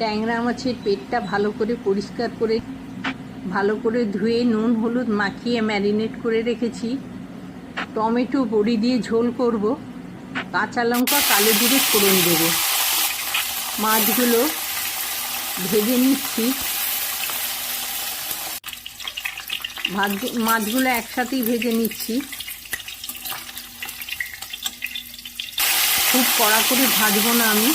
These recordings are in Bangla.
ট্যাংরা মাছের পেটটা ভালো করে পরিষ্কার করে ভালো করে ধুয়ে নুন হলুদ মাখিয়ে ম্যারিনেট করে রেখেছি। টমেটো বড়ি দিয়ে ঝোল করব, কাঁচা লঙ্কা কালো জিরে ফোড়ন দেব। মাছগুলো ভেজে নিচ্ছি। মাছগুলো একসাথেই ভেজে নিচ্ছি। খুব কড়া করে ভাজবো না আমি।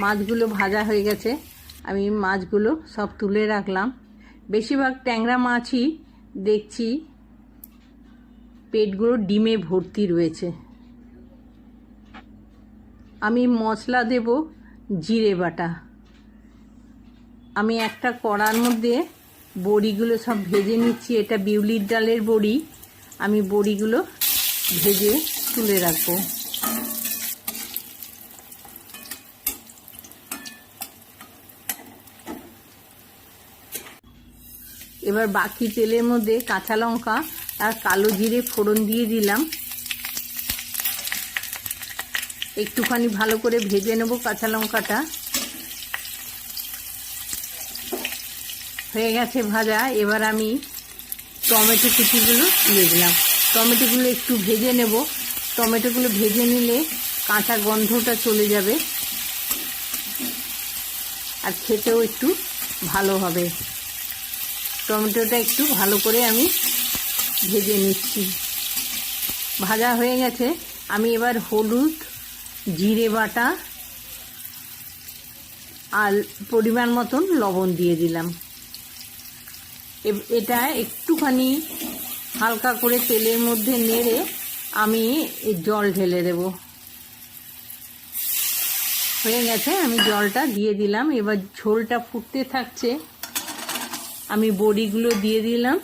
মাছগুলো ভাজা হয়ে গেছে, আমি মাছগুলো সব তুলে রাখলাম। বেশিরভাগ ট্যাংরা মাছই দেখছি পেটগুলো ডিমে ভর্তি রয়েছে। আমি মশলা দেব জিরে বাটা। আমি একটা কড়ার মধ্যে বড়িগুলো সব ভেজে নিচ্ছি। এটা বিউলির ডালের বড়ি। আমি বড়িগুলো ভেজে তুলে রাখবো। এবার বাকি তেলের মধ্যে কাঁচা লঙ্কা আর কালো জিরে ফোড়ন দিয়ে দিলাম। একটুখানি ভালো করে ভেজে নেব কাঁচা লঙ্কাটা। হয়ে গেছে ভাজা। এবার আমি টমেটো কুচিগুলো দিয়ে দিলাম। টমেটোগুলো একটু ভেজে নেব। টমেটোগুলো ভেজে নিলে কাঁচা গন্ধটা চলে যাবে আর খেতেও একটু ভালো হবে। টমেটোটা একটু ভালো করে আমি ভেজে নিচ্ছি। ভাজা হয়ে গেছে। আমি এবার হলুদ জিরে বাটা আর পরিমাণ মতন লবণ দিয়ে দিলাম। এটা একটুখানি হালকা করে তেলের মধ্যে নেড়ে আমি জল ঢেলে দেব। হয়ে গেছে, আমি জলটা দিয়ে দিলাম। এবার ঝোলটা ফুটতে থাকছে। আমি বড়িগুলো দিয়ে দিলাম।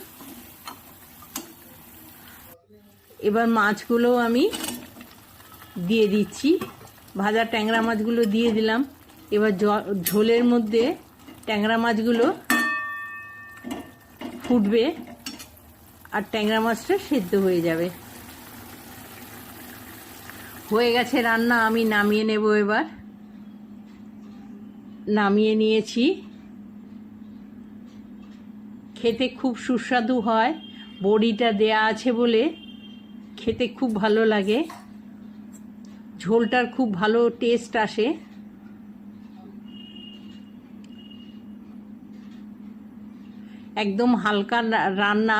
এবার মাছগুলো আমি দিয়ে দিচ্ছি। ভাজা ট্যাংরা মাছগুলো দিয়ে দিলাম। এবার ঝোলের মধ্যে ট্যাংরা মাছগুলো ফুটবে আর ট্যাংরা মাছটা সেদ্ধ হয়ে যাবে। হয়ে গেছে রান্না, আমি নামিয়ে নেব। এবার নামিয়ে নিয়েছি। খেতে খুব সুস্বাদু হয়। বড়িটা দেয়া আছে বলে খেতে খুব ভালো লাগে। ঝোলটার খুব ভালো টেস্ট আসে। একদম হালকা রান্না।